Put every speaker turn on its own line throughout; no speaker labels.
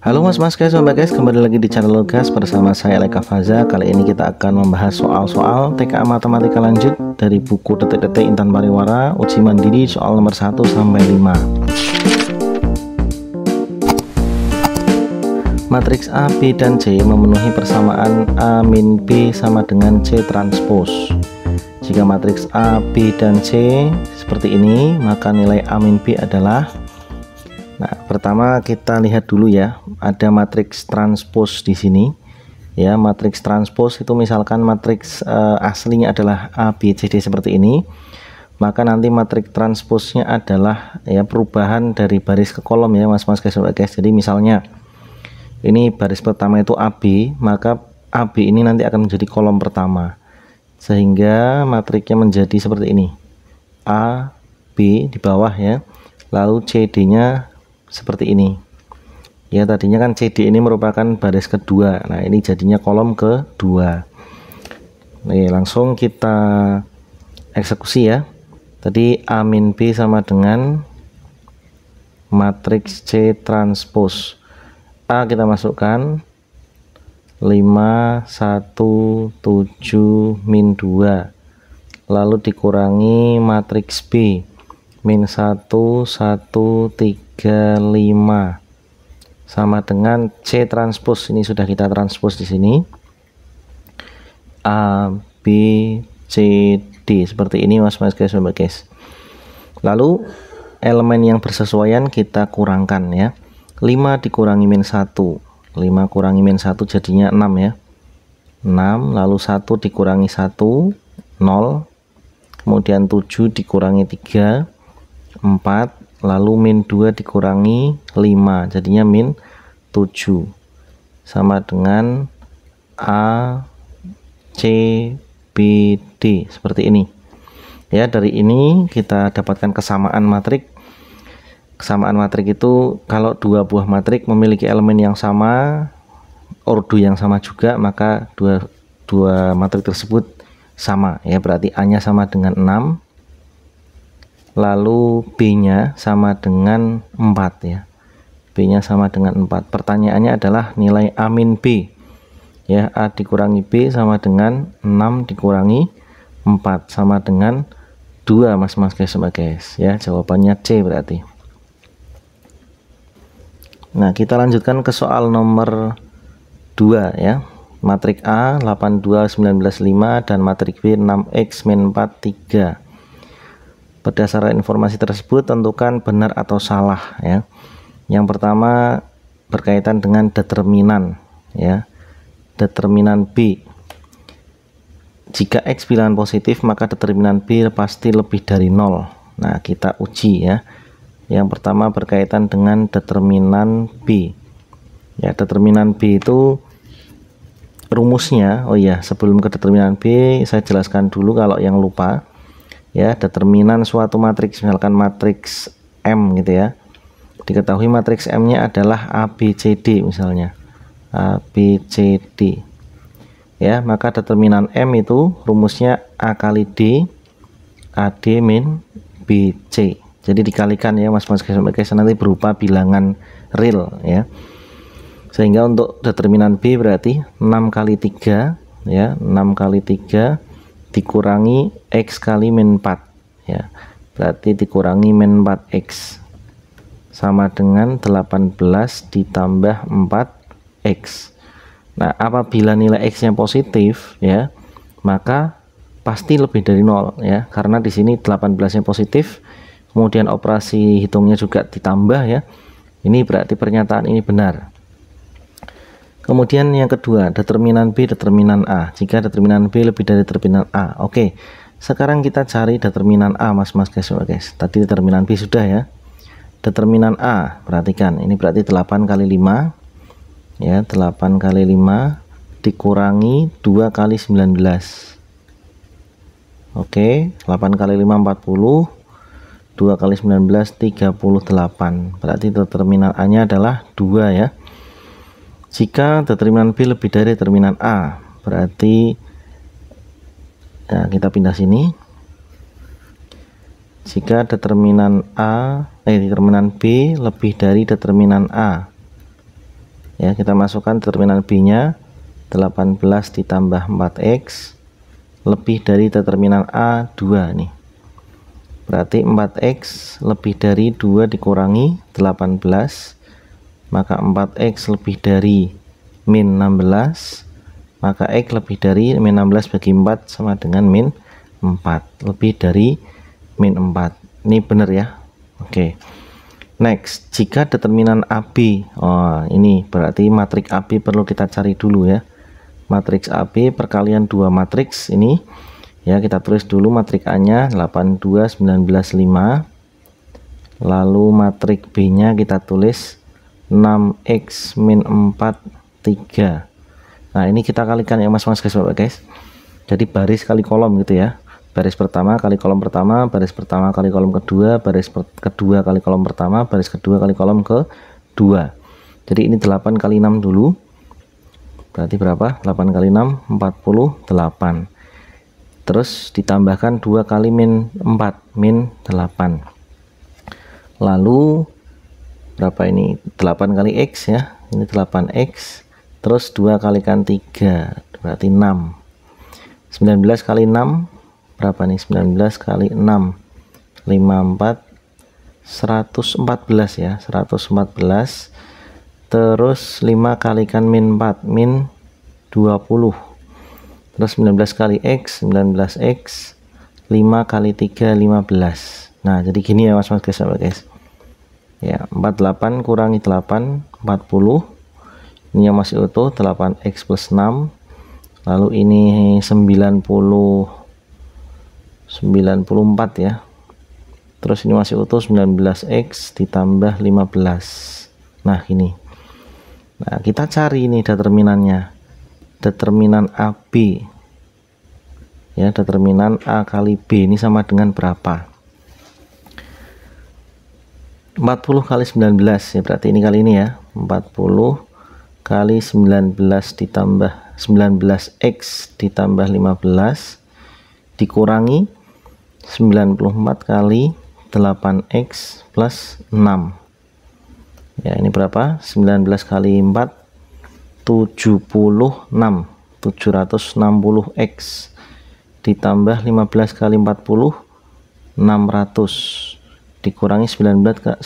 Halo mas guys, kembali lagi di channel Lugas bersama saya Leka Faza. Kali ini kita akan membahas soal-soal TKA Matematika lanjut dari buku Detik-Detik Intan Pariwara, uji mandiri soal nomor 1 sampai 5. Matriks A, B, dan C memenuhi persamaan A min B sama dengan C transpose. Jika matriks A, B, dan C seperti ini, maka nilai A min B adalah, nah pertama kita lihat dulu ya, ada matriks transpose di sini ya. Matriks transpose itu misalkan matriks aslinya adalah A, B, C, D seperti ini, maka nanti matriks transposnya adalah ya perubahan dari baris ke kolom ya mas guys. Jadi misalnya ini baris pertama itu AB, maka AB ini nanti akan menjadi kolom pertama, sehingga matriknya menjadi seperti ini, A, B di bawah ya, lalu CD nya seperti ini ya. Tadinya kan CD ini merupakan baris kedua, nah ini jadinya kolom kedua. Nih langsung kita eksekusi ya. Tadi A min B sama dengan matriks C transpose. A kita masukkan 5, 1, 7, min 2, lalu dikurangi matriks B min 1, 1, 3, 5 sama dengan C transpose. Ini sudah kita transpose di sini, A, B, C, D seperti ini mas guys. Lalu elemen yang bersesuaian kita kurangkan ya. 5 dikurangi min 1, 5 kurangi min 1 jadinya 6 ya, 6, lalu 1 dikurangi 1, 0, kemudian 7 dikurangi 3, 4, lalu min 2 dikurangi 5 jadinya min 7, sama dengan A, C, B, D seperti ini ya. Dari ini kita dapatkan kesamaan matrik. Kesamaan matrik itu kalau dua buah matrik memiliki elemen yang sama, ordo yang sama juga, maka dua matrik tersebut sama ya. Berarti A nya sama dengan 6, lalu B nya sama dengan 4 ya. B nya sama dengan 4. Pertanyaannya adalah nilai A min B ya. A dikurangi B sama dengan 6 dikurangi 4 sama dengan 2 mas guys ya. Jawabannya C berarti. Nah kita lanjutkan ke soal nomor 2 ya. Matrik A 82, 19, 5 dan matrik B 6x min 4, 3. Berdasarkan informasi tersebut tentukan benar atau salah ya. Yang pertama berkaitan dengan determinan ya. Determinan B, jika X bilangan positif maka determinan B pasti lebih dari 0. Nah kita uji ya. Yang pertama berkaitan dengan determinan B ya. Determinan B itu rumusnya, oh iya sebelum ke determinan B saya jelaskan dulu kalau yang lupa ya. Determinan suatu matriks, misalkan matriks M gitu ya, diketahui matriks M nya adalah ABCD misalnya, ABCD ya, maka determinan M itu rumusnya A kali D, AD min BC. Jadi dikalikan ya mas guys, nanti berupa bilangan real ya. Sehingga untuk determinan B berarti 6 kali 3 ya, 6 kali 3 dikurangi X kali min 4 ya, berarti dikurangi min 4X sama dengan 18 ditambah 4X. Nah apabila nilai X nya positif ya, maka pasti lebih dari 0 ya, karena di sini 18 nya positif, kemudian operasi hitungnya juga ditambah ya. Ini berarti pernyataan ini benar. Kemudian yang kedua, determinan B, determinan A. Jika determinan B lebih dari determinan A. Oke, sekarang kita cari determinan A mas guys. Tadi determinan B sudah ya. Determinan A, perhatikan ini berarti 8 kali 5 ya, 8 kali 5 dikurangi 2 kali 19. Oke, 8 kali 5 40, 2 kali 19 38, berarti determinan A nya adalah 2 ya. Jika determinan B lebih dari determinan A, berarti ya, kita pindah sini. Jika determinan B lebih dari determinan A, Ya, kita masukkan determinan B-nya 18 ditambah 4x lebih dari determinan A 2 nih. Berarti 4x lebih dari 2 dikurangi 18, maka 4x lebih dari min 16, maka x lebih dari min 16 bagi 4 sama dengan min 4, lebih dari min 4. Ini benar ya. Oke. Next, jika determinan AB, ini berarti matriks AB perlu kita cari dulu ya. Matriks AB perkalian 2 matriks ini ya, kita tulis dulu matriks A-nya 82 19 5, lalu matriks B-nya kita tulis 6x min 4 3. Nah, ini kita kalikan ya mas guys. Jadi baris kali kolom gitu ya. Baris pertama kali kolom pertama, baris pertama kali kolom kedua, baris kedua kali kolom pertama, baris kedua kali kolom kedua. Jadi ini 8 kali 6 dulu. Berarti berapa? 8 kali 6 48. Terus ditambahkan 2 kali min 4, min 8. Lalu berapa ini? 8 kali x ya. Ini 8x. Terus 2 kalikan 3, berarti 6. 19 kali 6 berapa nih? 19 kali 6 54 114 ya, 114. Terus 5 kalikan min 4, min 20. Terus 19 kali x 19x, 5 kali 3 15. Nah, jadi gini ya mas guys. Ya, 48 kurangi 8 40. Ini yang masih utuh 8x plus 6. Lalu ini 94 ya. Terus ini masih utuh 19x ditambah 15. Nah, ini. Nah, kita cari ini determinannya. Determinan AB. Ya, determinan A kali B ini sama dengan berapa? 40 kali 19 ya, berarti ini kali ini ya. 40 kali 19 ditambah 19x ditambah 15 dikurangi 94 kali 8x plus 6. Ya, ini berapa? 19 kali 4 76, 760x ditambah 15 kali 40 600 dikurangi 94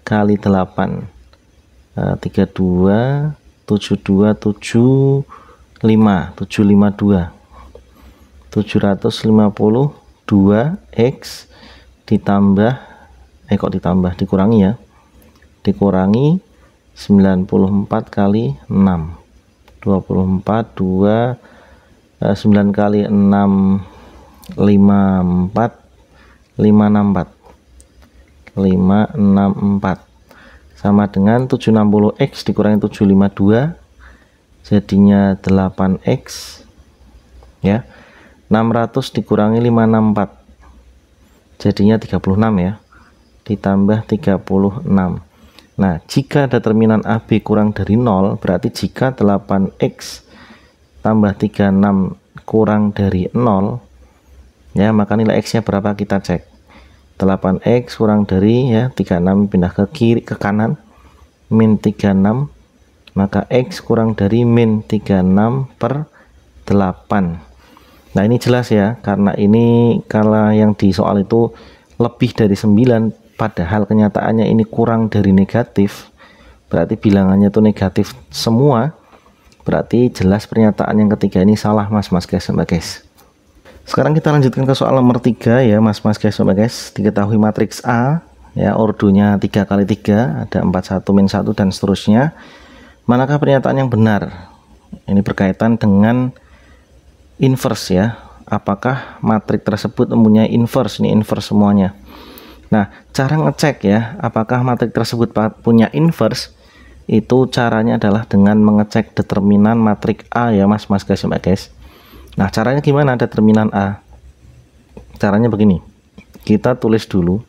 kali 8 32 72 75 752 752x ditambah dikurangi ya, dikurangi 94 kali 6 24 2 9 kali 6 54 564 sama dengan 760x dikurangi 752 jadinya 8x ya. 600 dikurangi 564 jadinya 36 ya, ditambah 36. Nah, jika determinan AB kurang dari 0, berarti jika 8x tambah 36 kurang dari 0 ya, maka nilai x nya berapa kita cek. 8x kurang dari ya 36 pindah ke kiri ke kanan min 36, maka x kurang dari min 36 per 8. Nah, ini jelas ya, karena ini kalau yang di soal itu lebih dari 9, padahal kenyataannya ini kurang dari negatif, berarti bilangannya itu negatif semua, berarti jelas pernyataan yang ketiga ini salah mas guys. Sekarang kita lanjutkan ke soal nomor 3 ya mas guys. Diketahui matriks A ya, ordonya 3 kali 3, ada 41 min 1 dan seterusnya. Manakah pernyataan yang benar? Ini berkaitan dengan inverse ya. Apakah matriks tersebut mempunyai inverse? Ini inverse semuanya. Nah, cara ngecek ya apakah matriks tersebut punya inverse, itu caranya adalah dengan mengecek determinan matriks A ya mas guys. Nah, caranya gimana determinan A? Caranya begini. Kita tulis dulu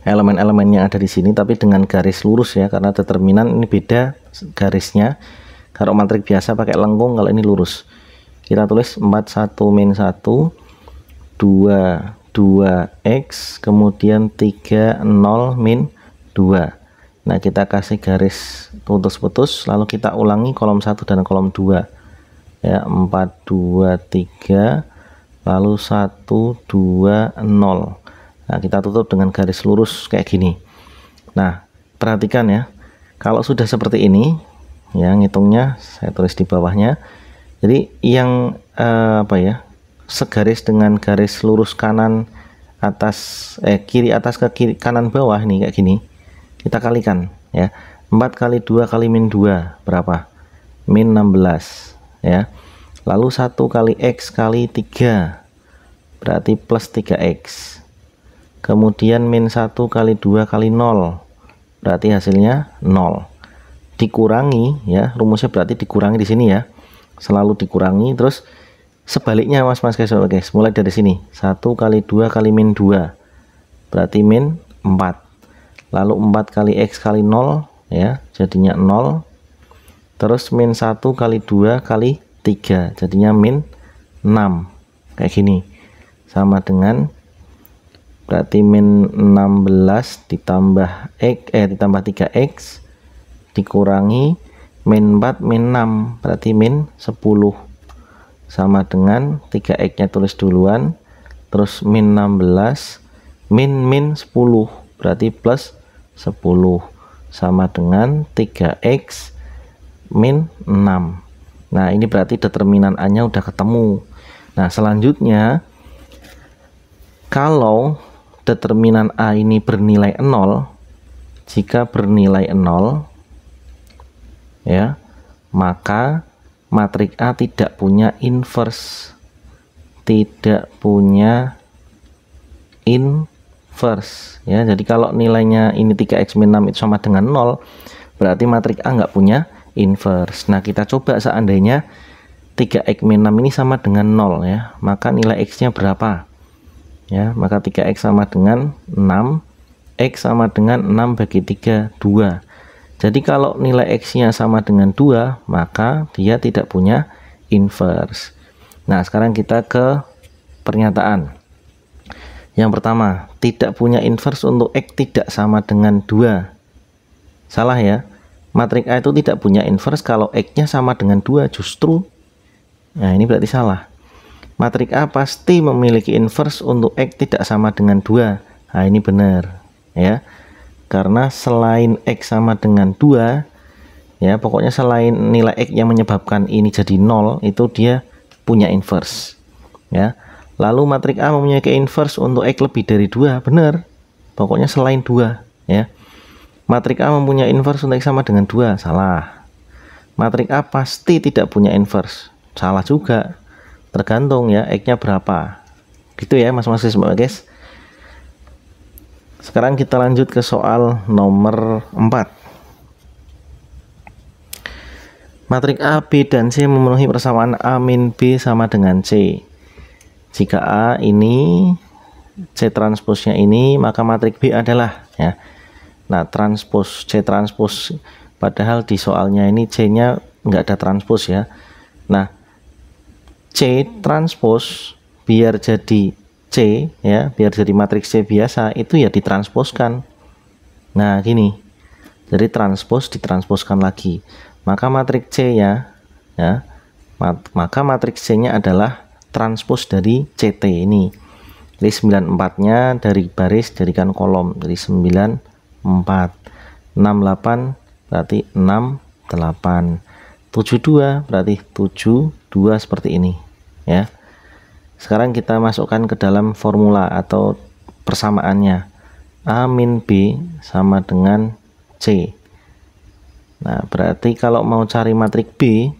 elemen-elemen yang ada di sini tapi dengan garis lurus ya, karena determinan ini beda garisnya. Kalau matriks biasa pakai lengkung, kalau ini lurus. Kita tulis 41 min 1 2 2x kemudian 30 min 2. Nah, kita kasih garis putus-putus, lalu kita ulangi kolom 1 dan kolom 2 ya, 4 2 3, lalu 1 2 0. Nah, kita tutup dengan garis lurus kayak gini. Nah, perhatikan ya, kalau sudah seperti ini ya, ngitungnya saya tulis di bawahnya. Jadi yang segaris dengan garis lurus kanan atas kiri atas ke kiri kanan bawah ini kayak gini, kita kalikan ya. 4 kali 2 kali min 2 berapa? Min 16 ya. Lalu 1 kali X kali 3 berarti plus 3X. Kemudian min 1 kali 2 kali 0 berarti hasilnya 0. Dikurangi ya, rumusnya berarti dikurangi di sini ya, selalu dikurangi. Terus sebaliknya mas guys, mulai dari sini 1 kali 2 kali min 2 berarti min 4, lalu 4 kali X kali 0 ya, jadinya 0. Terus min 1 kali 2 kali 3 jadinya min 6 kayak gini, sama dengan berarti min 16 ditambah ditambah 3X dikurangi min 4 min 6 berarti min 10, sama dengan 3X nya tulis duluan, terus min 16 min 10 berarti plus 10, sama dengan 3X min 6. Nah, ini berarti determinan A nya udah ketemu. Nah, selanjutnya kalau determinan A ini bernilai 0, jika bernilai 0 ya, maka matrik A tidak punya inverse, tidak punya inverse ya. Jadi kalau nilainya ini 3X min 6 itu sama dengan 0, berarti matrik A nggak punya inverse. Nah, kita coba seandainya 3X min 6 ini sama dengan 0 ya, maka nilai X nya berapa ya? Maka 3X sama dengan 6, X sama dengan 6 bagi 3 2. Jadi kalau nilai X nya sama dengan 2, maka dia tidak punya inverse. Nah, sekarang kita ke pernyataan. Yang pertama, tidak punya inverse untuk X tidak sama dengan 2. Salah ya. Matrik A itu tidak punya inverse kalau X nya sama dengan 2 justru. Nah, ini berarti salah. Matrik A pasti memiliki inverse untuk X tidak sama dengan 2. Nah, ini benar ya. Karena selain X sama dengan 2 ya, pokoknya selain nilai X yang menyebabkan ini jadi 0, itu dia punya inverse ya. Lalu matrik A mempunyai inverse untuk X lebih dari 2, benar, pokoknya selain 2 ya. Matrik A mempunyai inverse untuk X sama dengan 2, salah. Matrik A pasti tidak punya inverse, salah juga, tergantung ya X nya berapa gitu ya mas guys. Sekarang kita lanjut ke soal nomor 4. Matrik A, B, dan C memenuhi persamaan A min B sama dengan C. Jika A ini, C transposnya ini, maka matrik B adalah ya. Nah, transpos C transpos, padahal di soalnya ini C nya nggak ada transpos ya. Nah, C transpos biar jadi C ya, biar jadi matriks C biasa itu ya ditransposkan. Nah, gini. Jadi transpos ditransposkan lagi. Maka matriks C ya, maka matriks C-nya adalah transpos dari CT ini. Jadi 94-nya dari baris jadikan kolom. Jadi 94. 68 berarti 68. 72 berarti 72 seperti ini ya. Sekarang kita masukkan ke dalam formula atau persamaannya. A min B sama dengan C. Nah, berarti kalau mau cari matrik B,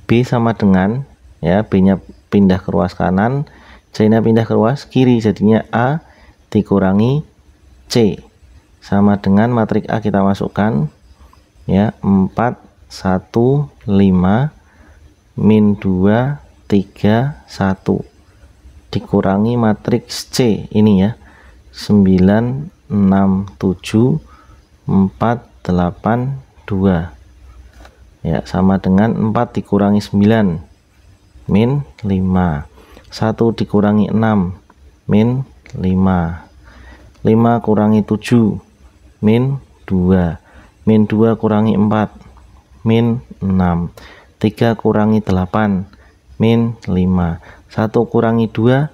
B sama dengan ya, B-nya pindah ke ruas kanan, C-nya pindah ke ruas kiri, jadinya A dikurangi C. Sama dengan matrik A kita masukkan ya, 4 1 5 min 2 3 1 dikurangi matriks C ini ya, 9 6 7 4 8 2 ya, sama dengan 4 dikurangi 9 min 5, 1 dikurangi 6 min 5, 5 kurangi 7 min 2, min 2 kurangi 4, min 6, 3 kurangi 8, min 5, 1 kurangi 2,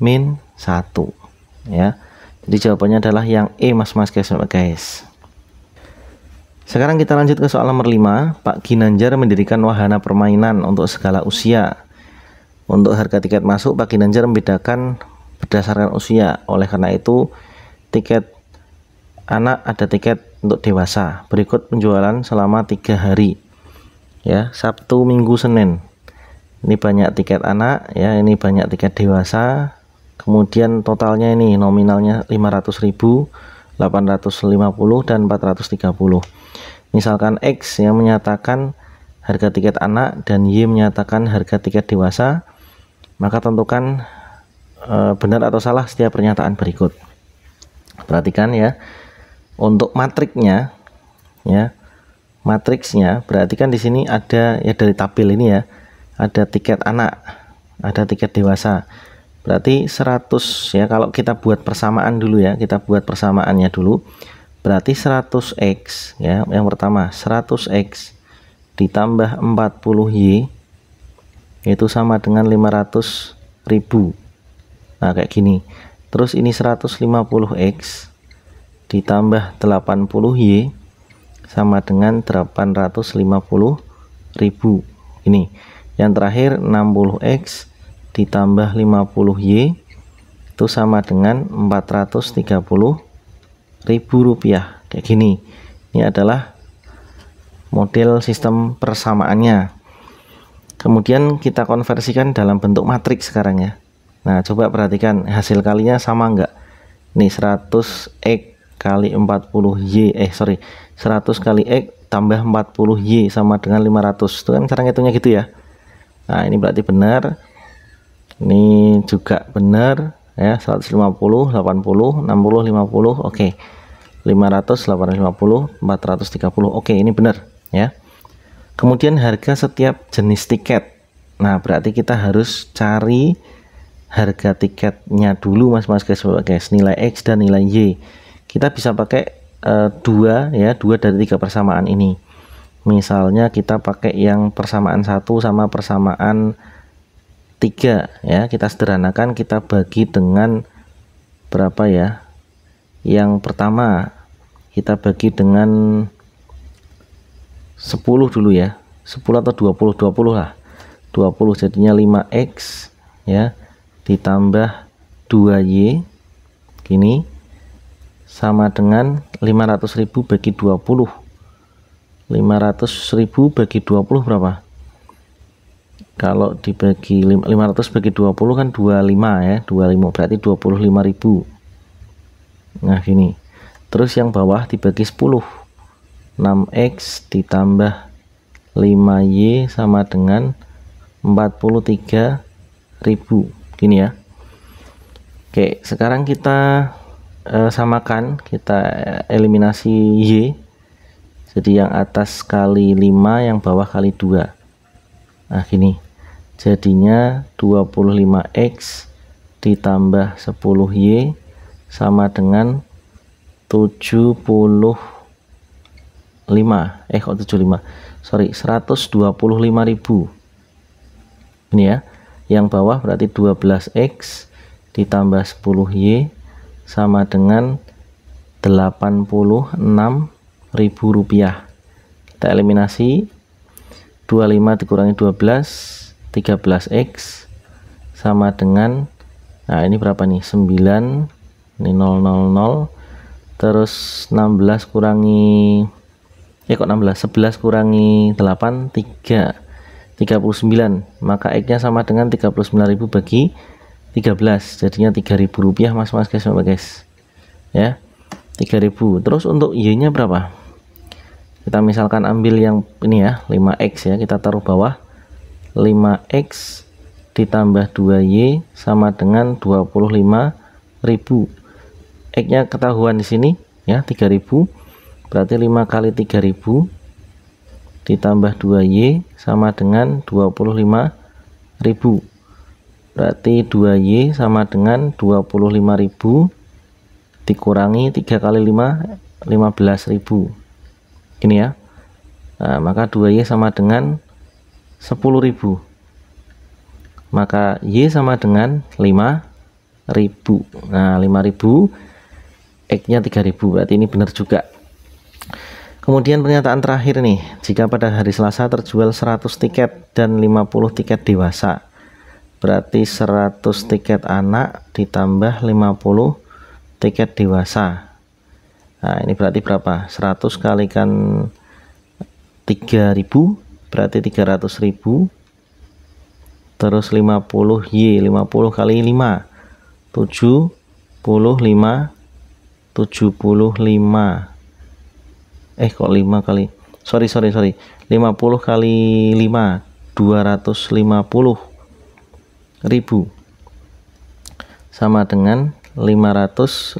min 1 ya. Jadi jawabannya adalah yang E mas guys. Sekarang kita lanjut ke soal nomor 5. Pak Ginanjar mendirikan wahana permainan untuk segala usia. Untuk harga tiket masuk, Pak Ginanjar membedakan berdasarkan usia. Oleh karena itu, tiket anak ada tiket untuk dewasa. Berikut penjualan selama 3 hari. Ya, Sabtu, Minggu, Senin. Ini banyak tiket anak, ya, ini banyak tiket dewasa. Kemudian totalnya ini nominalnya 500.000, 850 dan 430. Misalkan X yang menyatakan harga tiket anak dan Y menyatakan harga tiket dewasa, maka tentukan benar atau salah setiap pernyataan berikut. Perhatikan ya, untuk matriksnya ya, matriksnya berarti kan di sini ada ya, dari tabel ini ya, ada tiket anak, ada tiket dewasa. Berarti 100 ya, kalau kita buat persamaan dulu ya, kita buat persamaannya dulu. Berarti 100x ya, yang pertama 100x ditambah 40y itu sama dengan 500.000. Nah kayak gini. Terus ini 150x ditambah 80y sama dengan 850.000. Ini yang terakhir 60x ditambah 50y itu sama dengan 430.000 rupiah. Kayak gini. Ini adalah model sistem persamaannya. Kemudian kita konversikan dalam bentuk matriks sekarang ya. Nah coba perhatikan hasil kalinya sama enggak. Ini 100x kali 40y 100 kali x tambah 40y sama dengan 500. Itu kan cara ngitungnya gitu ya. Nah ini berarti benar. Ini juga benar ya, 150, 80, 60, 50, oke. 500, 850, 430, oke, ini benar ya. Kemudian harga setiap jenis tiket. Nah berarti kita harus cari harga tiketnya dulu mas guys, nilai X dan nilai Y. Kita bisa pakai dua dari 3 persamaan ini. Misalnya kita pakai yang persamaan 1 sama persamaan 3 ya, kita sederhanakan, kita bagi dengan berapa ya. Yang pertama kita bagi dengan 10 dulu ya, 10 atau 20 lah, 20 jadinya 5x ya ditambah 2y gini sama dengan 500.000 bagi 20. 500.000 bagi 20 berapa? Kalau dibagi 500 bagi 20 kan 25 ya, 25 berarti 25.000. Nah gini. Terus yang bawah dibagi 10, 6x ditambah 5y sama dengan 43.000 gini ya. Oke, sekarang kita samakan, kita eliminasi y. Jadi yang atas kali 5, yang bawah kali 2. Nah gini, jadinya 25x ditambah 10y sama dengan 75, kok 75, sorry, 125.000. Ini ya, yang bawah berarti 12x ditambah 10y sama dengan 86.000 rupiah. Kita eliminasi, 25 dikurangi 12, 13x sama dengan, nah ini berapa nih, 9, ini 000, terus 16 kurangi kok 16, 11 kurangi 8, 39, maka X nya sama dengan 39.000 bagi 13, jadinya 3.000 rupiah mas guys ya, 3.000. Terus untuk Y nya berapa? Kita misalkan ambil yang ini ya, 5x ya, kita taruh bawah, 5x ditambah 2y sama dengan 25.000. X-nya ketahuan di sini ya, 3.000, berarti 5 kali 3.000 ditambah 2y sama dengan 25.000, berarti 2y sama dengan 25.000 dikurangi 3 kali 5 15.000 gini ya. Nah, maka 2Y sama dengan 10.000, maka Y sama dengan 5.000. Nah 5.000, X nya 3.000, berarti ini benar juga. Kemudian pernyataan terakhir nih, jika pada hari Selasa terjual 100 tiket dan 50 tiket dewasa, berarti 100 tiket anak ditambah 50 tiket dewasa. Nah ini berarti berapa? 100 kalikan 3.000 berarti 300.000, terus 50Y, 50 kali 5 75, 75, kok 5 kali, sorry 50 kali 5 250.000 sama dengan 550.000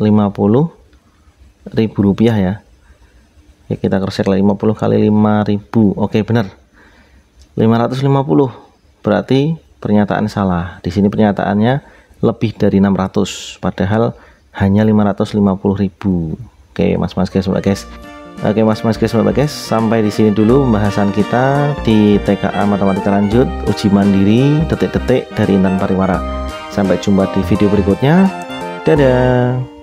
rupiah ya. Oke, kita cross check lagi, 50 kali 5.000. Oke benar 550, berarti pernyataan salah. Di sini pernyataannya lebih dari 600 padahal hanya 550.000. Oke mas-mas guys, mbak guys. Oke mas-mas guys, mbak guys, sampai di sini dulu pembahasan kita di TKA Matematika Lanjut uji mandiri detik-detik dari Intan Pariwara. Sampai jumpa di video berikutnya. Dadah.